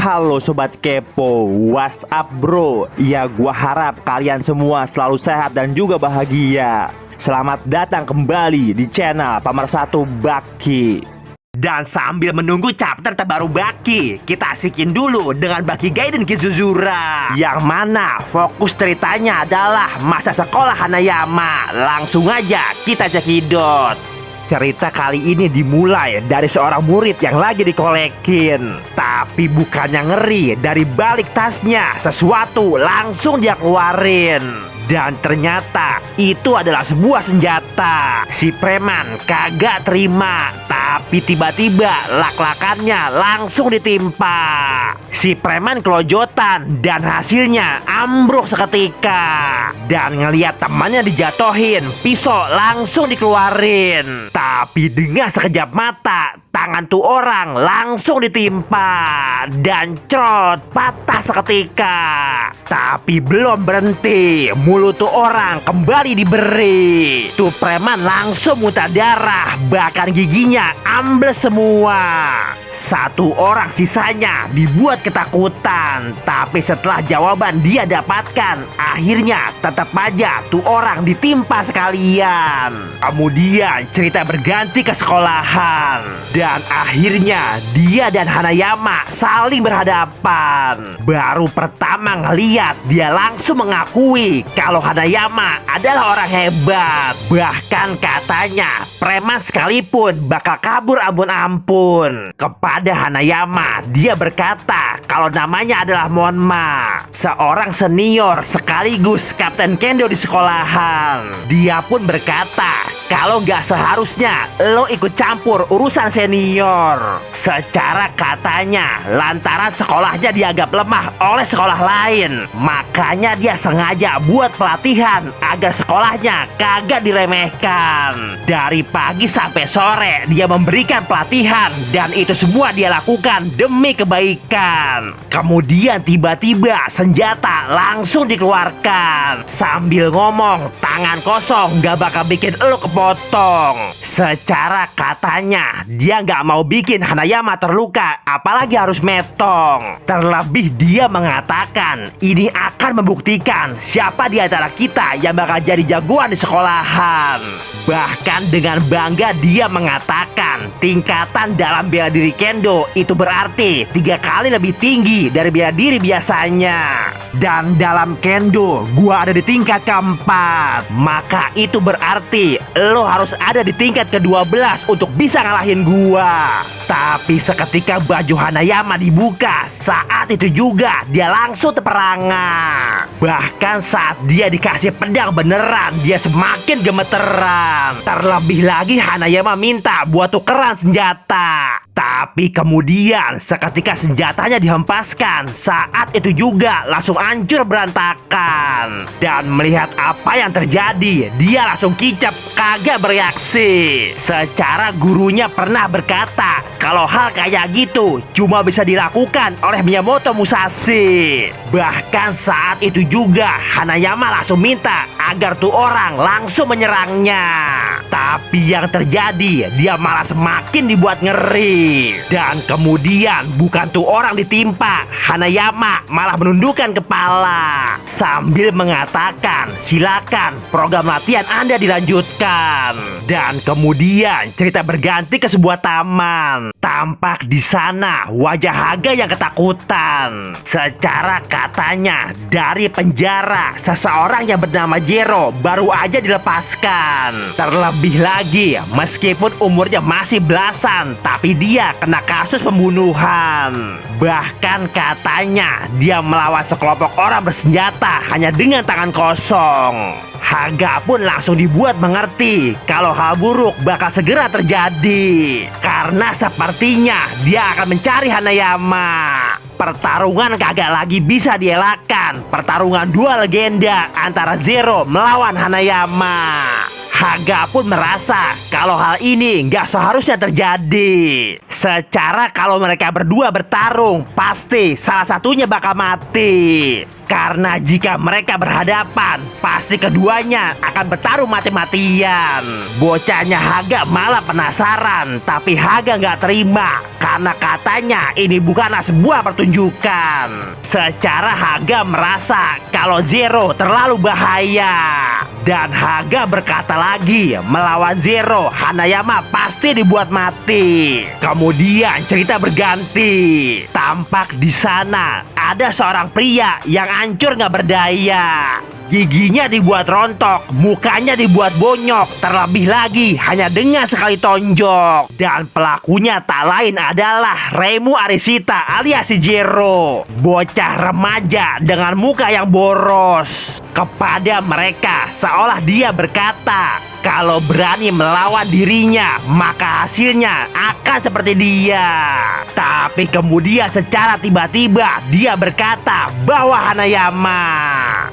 Halo Sobat Kepo, what's up bro? Ya gua harap kalian semua selalu sehat dan juga bahagia. Selamat datang kembali di channel Pemersatu Baki. Dan sambil menunggu chapter terbaru Baki, kita asikin dulu dengan Baki Gaiden Kizuzura, yang mana fokus ceritanya adalah masa sekolah Hanayama. Langsung aja kita cekidot. Cerita kali ini dimulai dari seorang murid yang lagi dikolekin. Tapi bukannya ngeri, dari balik tasnya sesuatu langsung dia keluarin. Dan ternyata itu adalah sebuah senjata. Si preman kagak terima, tapi tiba-tiba lak-lakannya langsung ditimpa. Si preman kelojotan dan hasilnya ambruk seketika. Dan ngeliat temannya dijatohin, pisau langsung dikeluarin. Tapi dengan sekejap mata, tangan tuh orang langsung ditimpa dan crot patah seketika. Tapi belum berhenti, mulut tuh orang kembali diberi. Tuh preman langsung muntah darah, bahkan giginya ambles semua. Satu orang sisanya dibuat ketakutan. Tapi setelah jawaban dia dapatkan, akhirnya tetap aja tuh orang ditimpa sekalian. Kemudian cerita berganti ke sekolahan. Dan akhirnya dia dan Hanayama saling berhadapan. Baru pertama ngeliat, dia langsung mengakui kalau Hanayama adalah orang hebat. Bahkan katanya preman sekalipun bakal kabur ampun-ampun. Kepada Hanayama, dia berkata kalau namanya adalah Monma, seorang senior sekaligus kapten kendo di sekolahan. Dia pun berkata kalau nggak seharusnya lo ikut campur urusan senior. Secara katanya lantaran sekolahnya dianggap lemah oleh sekolah lain, makanya dia sengaja buat pelatihan agar sekolahnya kagak diremehkan. Dari pagi sampai sore dia memberikan pelatihan, dan itu semua dia lakukan demi kebaikan. Kemudian tiba-tiba senjata langsung dikeluarkan sambil ngomong tangan kosong gak bakal bikin lo kepotong. Secara katanya dia gak mau bikin Hanayama terluka, apalagi harus metong. Terlebih dia mengatakan ini akan membuktikan siapa di antara kita yang bakal jadi jagoan di sekolahan. Bahkan dengan bangga dia mengatakan tingkatan dalam bela diri kendo itu berarti 3 kali lebih tinggi dari bela diri biasanya. Dan dalam kendo gua ada di tingkat keempat, maka itu berarti lo harus ada di tingkat ke-12 untuk bisa ngalahin gua. Tapi seketika baju Hanayama dibuka, saat itu juga dia langsung terperangah. Bahkan saat dia dikasih pedang beneran, dia semakin gemeteran. Terlebih lagi Hanayama minta buat tukeran senjata. Tapi kemudian seketika senjatanya dihempaskan, saat itu juga langsung hancur berantakan. Dan melihat apa yang terjadi, dia langsung kicap, kagak bereaksi. Secara gurunya pernah berkata kalau hal kayak gitu cuma bisa dilakukan oleh Miyamoto Musashi. Bahkan saat itu juga Hanayama langsung minta agar tuh orang langsung menyerangnya. Tapi yang terjadi, dia malah semakin dibuat ngeri. Dan kemudian bukan tuh orang ditimpa, Hanayama malah menundukkan kepala sambil mengatakan silakan program latihan Anda dilanjutkan. Dan kemudian cerita berganti ke sebuah taman. Tampak di sana wajah Haga yang ketakutan. Secara katanya dari penjara seseorang yang bernama Jero baru aja dilepaskan. Terlebih lagi meskipun umurnya masih belasan, tapi dia kena kasus pembunuhan. Bahkan katanya dia melawan sekelompok orang bersenjata hanya dengan tangan kosong. Haga pun langsung dibuat mengerti kalau hal buruk bakal segera terjadi, karena sepertinya dia akan mencari Hanayama. Pertarungan kagak lagi bisa dielakkan. Pertarungan dua legenda antara Zero melawan Hanayama. Haga pun merasa kalau hal ini nggak seharusnya terjadi. Secara kalau mereka berdua bertarung, pasti salah satunya bakal mati. Karena jika mereka berhadapan, pasti keduanya akan bertarung mati-matian. Bocahnya Haga malah penasaran, tapi Haga nggak terima karena katanya ini bukanlah sebuah pertunjukan. Secara Haga merasa kalau Zero terlalu bahaya. Dan Haga berkata lagi, melawan Zero, Hanayama pasti dibuat mati. Kemudian cerita berganti. Tampak di sana ada seorang pria yang hancur nggak berdaya. Giginya dibuat rontok, mukanya dibuat bonyok, terlebih lagi hanya dengan sekali tonjok. Dan pelakunya tak lain adalah Reimu Arishita alias si Zero, bocah remaja dengan muka yang boros. Kepada mereka seolah dia berkata, kalau berani melawan dirinya, maka hasilnya akan seperti dia. Tapi kemudian secara tiba-tiba dia berkata bahwa Hanayama.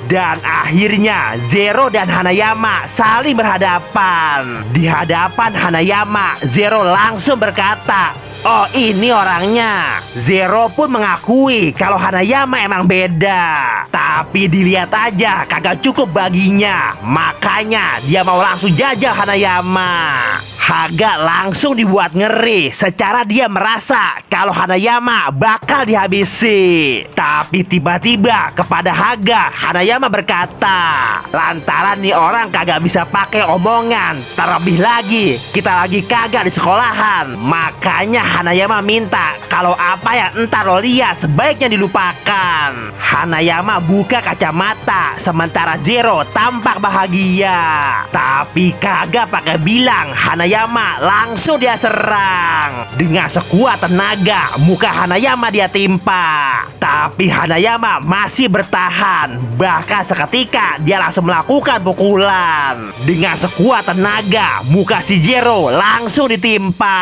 Dan akhirnya Zero dan Hanayama saling berhadapan. Di hadapan Hanayama, Zero langsung berkata, oh ini orangnya. Zero pun mengakui kalau Hanayama emang beda. Tapi dilihat aja kagak cukup baginya. Makanya dia mau langsung jajal Hanayama. Haga langsung dibuat ngeri. Secara dia merasa kalau Hanayama bakal dihabisi. Tapi tiba-tiba kepada Haga, Hanayama berkata, lantaran nih orang kagak bisa pakai omongan, terlebih lagi kita lagi kagak di sekolahan, makanya Hanayama minta kalau apa yang entar lo lihat sebaiknya dilupakan. Hanayama buka kacamata, sementara Zero tampak bahagia. Tapi kagak pakai bilang, Hanayama langsung dia serang. Dengan sekuat tenaga, muka Hanayama dia timpa. Tapi Hanayama masih bertahan. Bahkan seketika dia langsung melakukan pukulan. Dengan sekuat tenaga, muka si Zero langsung ditimpa,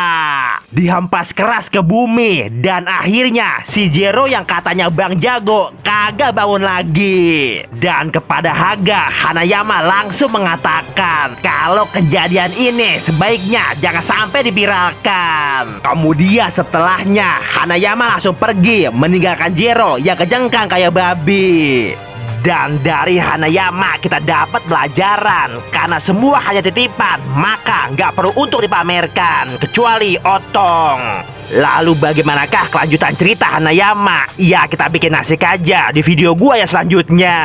dihempas keras ke bumi. Dan akhirnya si Zero yang katanya bang jago kagak bangun lagi. Dan kepada Haga, Hanayama langsung mengatakan kalau kejadian ini sebaiknya jangan sampai diviralkan. Kemudian setelahnya Hanayama langsung pergi meninggalkan Zero yang kejengkang kayak babi. Dan dari Hanayama kita dapat pelajaran, karena semua hanya titipan, maka nggak perlu untuk dipamerkan, kecuali otong. Lalu bagaimanakah kelanjutan cerita Hanayama? Ya kita bikin asik aja di video gua yang selanjutnya.